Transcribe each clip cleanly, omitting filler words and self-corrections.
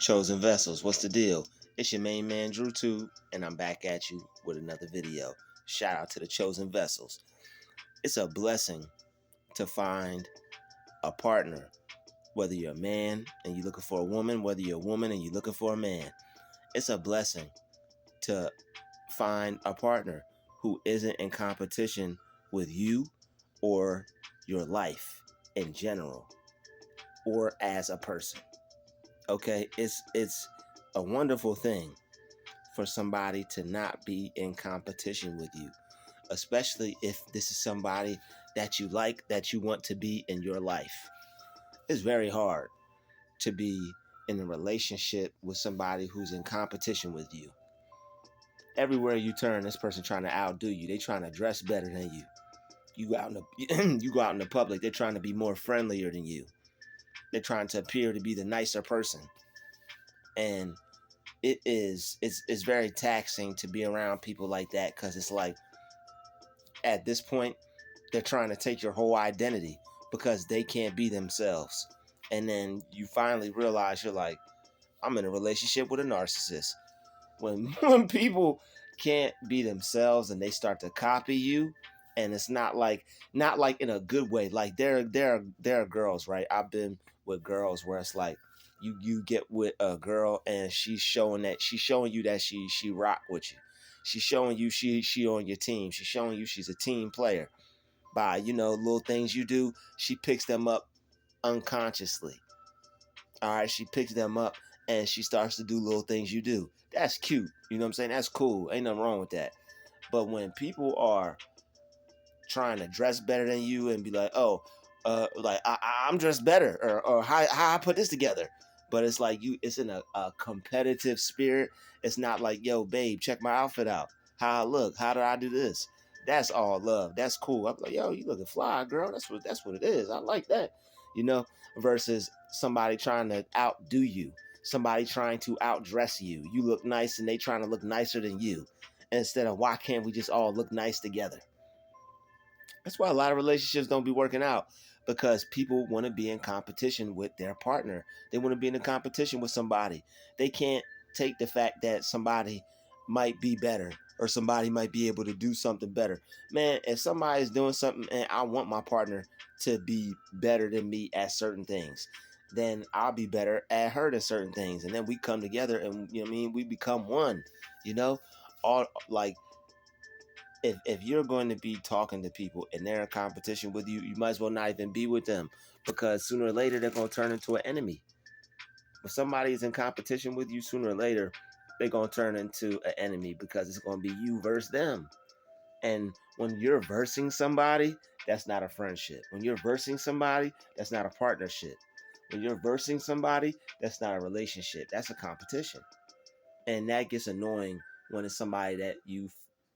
Chosen Vessels, what's the deal? It's your main man Druuill, and I'm back at you with another video. Shout out to the Chosen Vessels. It's a blessing to find a partner, whether you're a man and you're looking for a woman, whether you're a woman and you're looking for a man. It's a blessing to find a partner who isn't in competition with you or your life in general or as a person. Okay, it's a wonderful thing for somebody to not be in competition with you, especially if this is somebody that you like, that you want to be in your life. It's very hard to be in a relationship with somebody who's in competition with you. Everywhere you turn, this person trying to outdo you. They trying to dress better than you. You go out in the you go out in the public, they're trying to be more friendlier than you. They're trying to appear to be the nicer person. And it's very taxing to be around people like that, because it's like at this point they're trying to take your whole identity because they can't be themselves. And then you finally realize you're like, I'm in a relationship with a narcissist. When people can't be themselves and they start to copy you, and it's not like in a good way. Like there are girls, right? I've been with girls where it's like you get with a girl and she's showing you that she rock with you. She's showing you she on your team. She's showing you she's a team player. By little things you do, she picks them up unconsciously. All right, she picks them up and she starts to do little things you do. That's cute. You know what I'm saying? That's cool. Ain't nothing wrong with that. But when people are trying to dress better than you and be like, oh, like I'm dressed better, or how I put this together. But it's like it's in a competitive spirit. It's not like, yo, babe, check my outfit out. How I look. How do I do this? That's all love. That's cool. I'm like, yo, you looking fly, girl. That's what it is. I like that. Versus somebody trying to outdo you. Somebody trying to outdress you. You look nice and they trying to look nicer than you. Instead of, why can't we just all look nice together? That's why a lot of relationships don't be working out, because people want to be in competition with their partner. They want to be in a competition with somebody. They can't take the fact that somebody might be better or somebody might be able to do something better. Man, if somebody's doing something and I want my partner to be better than me at certain things, then I'll be better at her at certain things. And then we come together and we become one, all like, if you're going to be talking to people and they're in competition with you, you might as well not even be with them, because sooner or later they're going to turn into an enemy. If somebody is in competition with you, sooner or later they're going to turn into an enemy, because it's going to be you versus them. And when you're versing somebody, that's not a friendship. When you're versing somebody, that's not a partnership. When you're versing somebody, that's not a relationship. That's a competition. And that gets annoying when it's somebody that you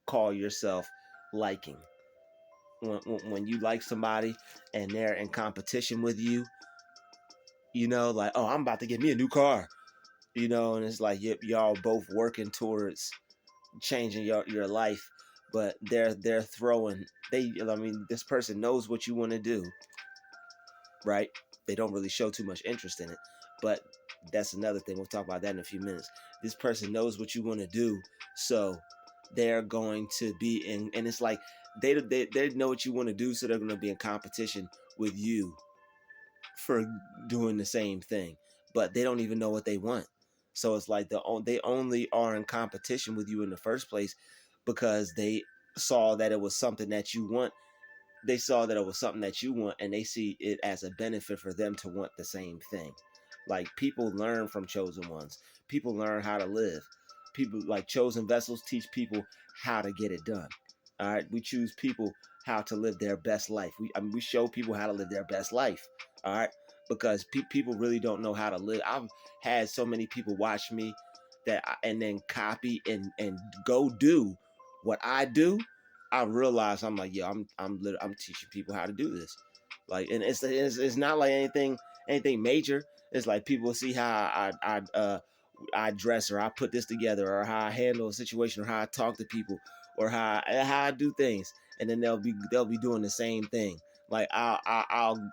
call yourself liking. When you like somebody and they're in competition with you, like, oh, I'm about to get me a new car, and it's like y'all both working towards changing your life, but they're throwing this person knows what you want to do, right? They don't really show too much interest in it, but that's another thing. We'll talk about that in a few minutes. This person knows what you want to do, so they're going to be in, and it's like they know what you want to do, so they're going to be in competition with you for doing the same thing, but they don't even know what they want. So it's like they only are in competition with you in the first place because they saw that it was something that you want. They saw that it was something that you want, and they see it as a benefit for them to want the same thing. Like, people learn from chosen ones. People learn how to live. People like chosen vessels teach people how to get it done. All right, we choose people how to live their best life. We show people how to live their best life. All right, because people really don't know how to live. I've had so many people watch me and then copy and go do what I do. I realize I'm like, yeah, I'm teaching people how to do this. Like, and it's not like anything major. It's like people see how I dress, or I put this together, or how I handle a situation, or how I talk to people, or how I do things, and then they'll be doing the same thing. Like I'll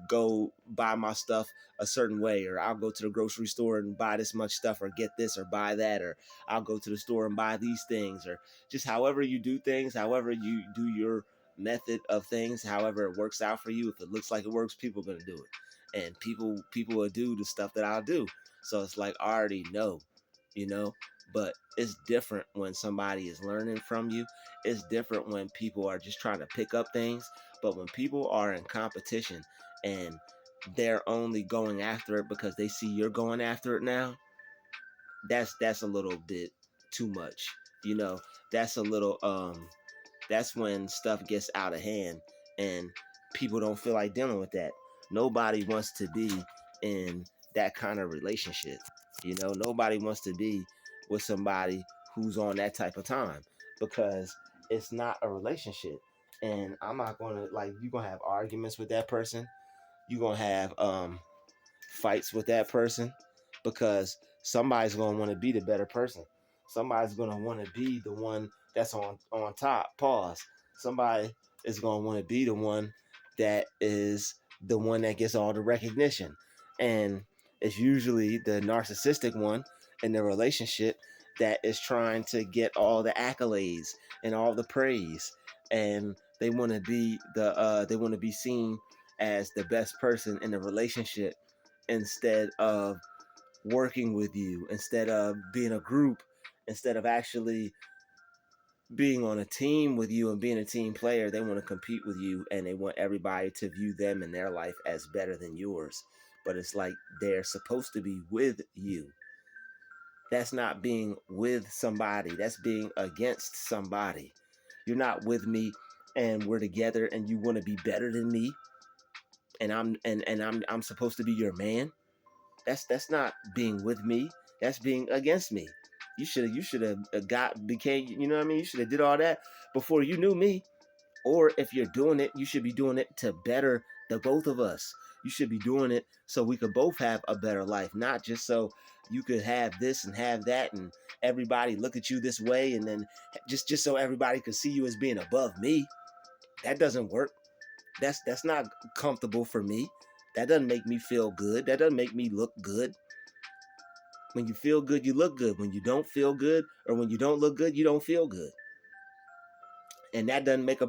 go buy my stuff a certain way, or I'll go to the grocery store and buy this much stuff, or get this or buy that, or I'll go to the store and buy these things, or just however you do things, however you do your method of things, however it works out for you. If it looks like it works, people are gonna do it, and people will do the stuff that I'll do. So it's like I already know, you know. But it's different when somebody is learning from you. It's different when people are just trying to pick up things. But when people are in competition and they're only going after it because they see you're going after it now, that's a little bit too much. You know, that's a little that's when stuff gets out of hand and people don't feel like dealing with that. Nobody wants to be in that kind of relationship. You know, nobody wants to be with somebody who's on that type of time, because it's not a relationship. And I'm not gonna, like, you're gonna have arguments with that person. You're gonna have fights with that person, because somebody's going to want to be the better person. Somebody's going to want to be the one that's on top. Pause. Somebody is going to want to be the one that is the one that gets all the recognition. And it's usually the narcissistic one in the relationship that is trying to get all the accolades and all the praise. And they want to be they want to be seen as the best person in the relationship, instead of working with you, instead of being a group, instead of actually being on a team with you and being a team player. They want to compete with you, and they want everybody to view them and their life as better than yours. But it's like they're supposed to be with you. That's not being with somebody, that's being against somebody. You're not with me and we're together and you want to be better than me, and I'm supposed to be your man. That's not being with me. That's being against me. You should have got became, you know what I mean? You should have did all that before you knew me. Or if you're doing it, you should be doing it to better the both of us. You should be doing it so we could both have a better life, not just so you could have this and have that and everybody look at you this way, and then just so everybody could see you as being above me. That doesn't work. That's not comfortable for me. That doesn't make me feel good. That doesn't make me look good. When you feel good, you look good. When you don't feel good, or when you don't look good, you don't feel good. And that doesn't make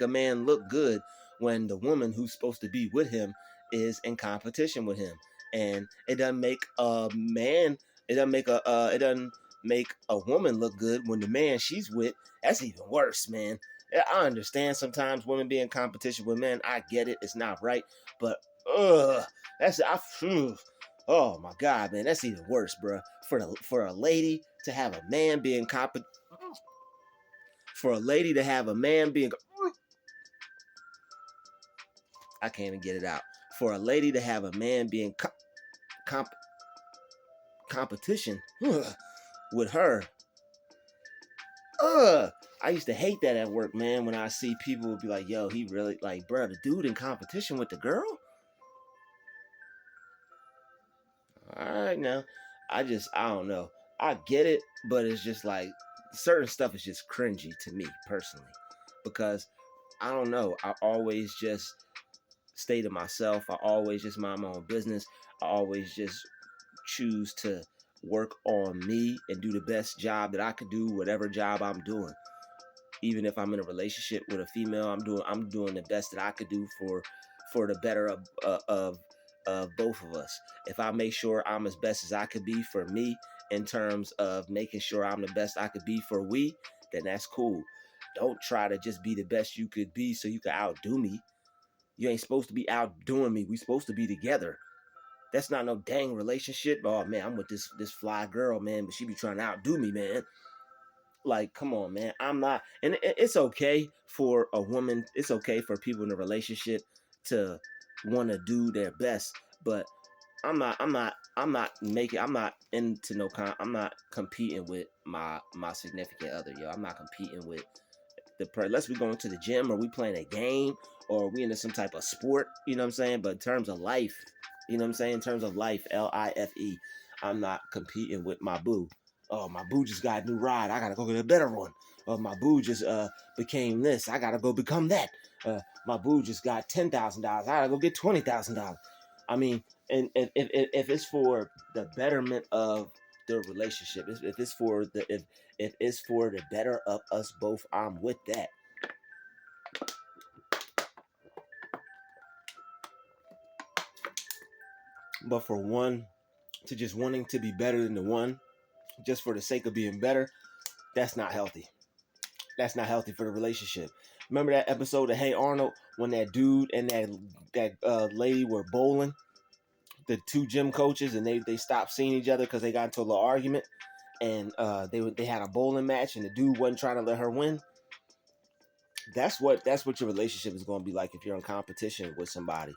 a man look good when the woman who's supposed to be with him is in competition with him. And it doesn't make a man, it doesn't make a woman look good when the man she's with, that's even worse, man. Yeah, I understand sometimes women be in competition with men. I get it. It's not right. But that's oh my god, man, that's even worse, bro. For a lady to have a man being for a lady to have a man being, I can't even get it out. For a lady to have a man being comp- competition with her. I used to hate that at work, man, when I see people would be like, yo, he really, like, bro, the dude in competition with the girl? All right, now. I don't know. I get it, but it's just like certain stuff is just cringy to me personally, because I don't know. I always just stay to myself. I always just mind my own business. I always just choose to work on me and do the best job that I could do, whatever job I'm doing. Even if I'm in a relationship with a female, I'm doing the best that I could do for the better of both of us. If I make sure I'm as best as I could be for me, in terms of making sure I'm the best I could be for we, then that's cool. Don't try to just be the best you could be so you can outdo me. You ain't supposed to be outdoing me. We supposed to be together. That's not no dang relationship. Oh man, I'm with this fly girl, man, but she be trying to outdo me, man. Like, come on, man. I'm not, and it's okay for a woman. It's okay for people in a relationship to want to do their best, but I'm not into no I'm not competing with my significant other, yo. I'm not competing with unless we going to the gym or we playing a game or we into some type of sport, you know what I'm saying? But in terms of life, you know what I'm saying? In terms of life, LIFE, I'm not competing with my boo. Oh, my boo just got a new ride. I gotta go get a better one. Oh, my boo just became this. I gotta go become that. my boo just got $10,000. I gotta go get $20,000. I mean, and if it's for the betterment of the relationship, if it's for the if it's for the better of us both, I'm with that. But for one to just wanting to be better than the one, just for the sake of being better, that's not healthy. That's not healthy for the relationship. Remember that episode of Hey Arnold when that dude and that lady were bowling, the two gym coaches, and they stopped seeing each other because they got into a little argument, and they had a bowling match, and the dude wasn't trying to let her win. That's what your relationship is going to be like if you're in competition with somebody.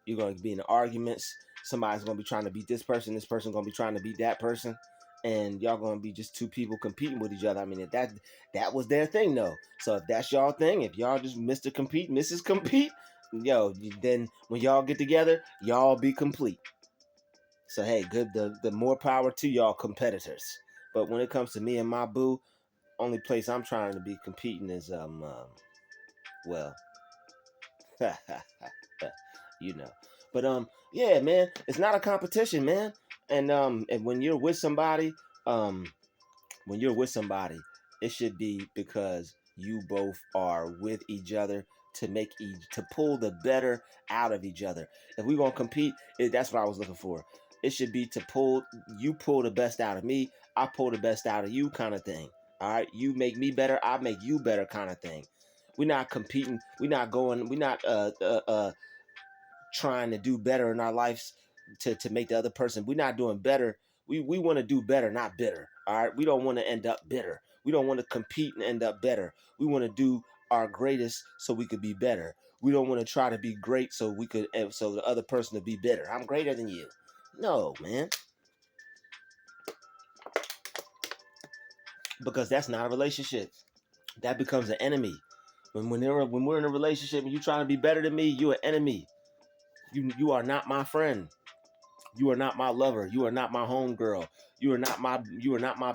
You're going to be in arguments. Somebody's going to be trying to beat this person. This person's going to be trying to beat that person, and y'all going to be just two people competing with each other. I mean, if that was their thing, though. So if that's y'all thing, if y'all just Mr. Compete, Mrs. Compete, then when y'all get together, y'all be complete. So hey, good. The more power to y'all competitors. But when it comes to me and my boo, only place I'm trying to be competing is well, you know. But yeah, man, it's not a competition, man. And when you're with somebody, um, when you're with somebody, it should be because you both are with each other to to pull the better out of each other. If we're gonna compete, that's what I was looking for. It should be to pull the best out of me, I pull the best out of you, kind of thing. All right, you make me better, I make you better, kind of thing. We're not competing. We're not trying to do better in our lives to make the other person. We're not doing better. We want to do better, not bitter. All right. We don't want to end up bitter. We don't want to compete and end up better. We want to do our greatest so we could be better. We don't want to try to be great so the other person to be bitter. I'm greater than you. No, man. Because that's not a relationship. That becomes an enemy. When we're in a relationship and you trying to be better than me, you're an enemy. You are not my friend. You are not my lover. You are not my homegirl. You are not my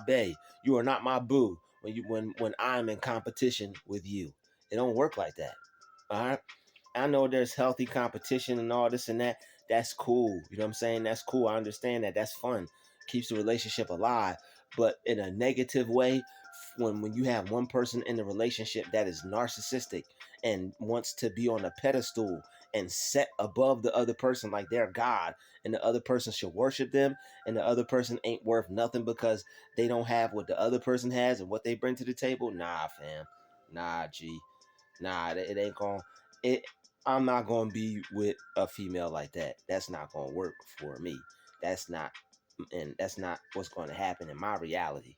bae. You are not my boo when I'm in competition with you. It don't work like that. All right. I know there's healthy competition and all this and that. That's cool. You know what I'm saying? That's cool. I understand that. That's fun. Keeps the relationship alive. But in a negative way, when you have one person in the relationship that is narcissistic and wants to be on a pedestal and set above the other person like they're God, and the other person should worship them, and the other person ain't worth nothing because they don't have what the other person has and what they bring to the table. Nah, fam. Nah, G. Nah, it ain't going. It. I'm not gonna be with a female like that. That's not gonna work for me. That's not, and that's not what's going to happen in my reality.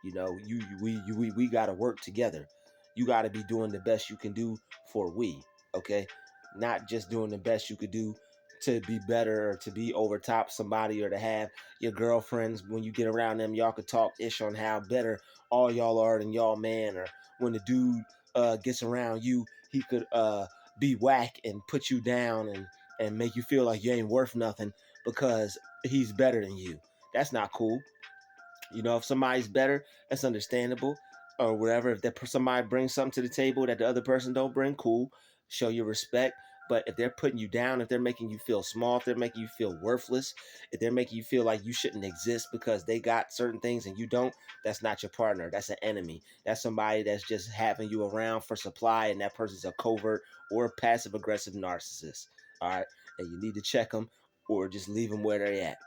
You know, we gotta work together. You gotta be doing the best you can do for we. Okay, not just doing the best you could do to be better or to be over top somebody or to have your girlfriends when you get around them y'all could talk ish on how better all y'all are than y'all man, or when the dude gets around you he could be whack and put you down and make you feel like you ain't worth nothing because he's better than you. That's not cool. You know, if somebody's better, that's understandable, or whatever. If somebody brings something to the table that the other person don't bring, cool. Show your respect. But if they're putting you down, if they're making you feel small, if they're making you feel worthless, if they're making you feel like you shouldn't exist because they got certain things and you don't, that's not your partner. That's an enemy. That's somebody that's just having you around for supply, and that person's a covert or passive aggressive narcissist. All right, and you need to check them or just leave them where they're at.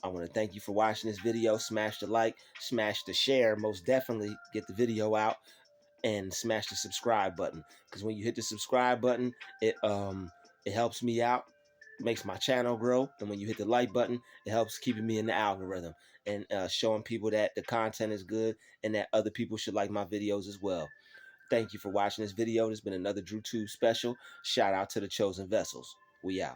I want to thank you for watching this video. Smash the like, smash the share. Most definitely get the video out and smash the subscribe button. Because when you hit the subscribe button, it helps me out, makes my channel grow. And when you hit the like button, it helps keeping me in the algorithm and showing people that the content is good and that other people should like my videos as well. Thank you for watching this video. This has been another Druuill special. Shout out to the Chosen Vessels. We out.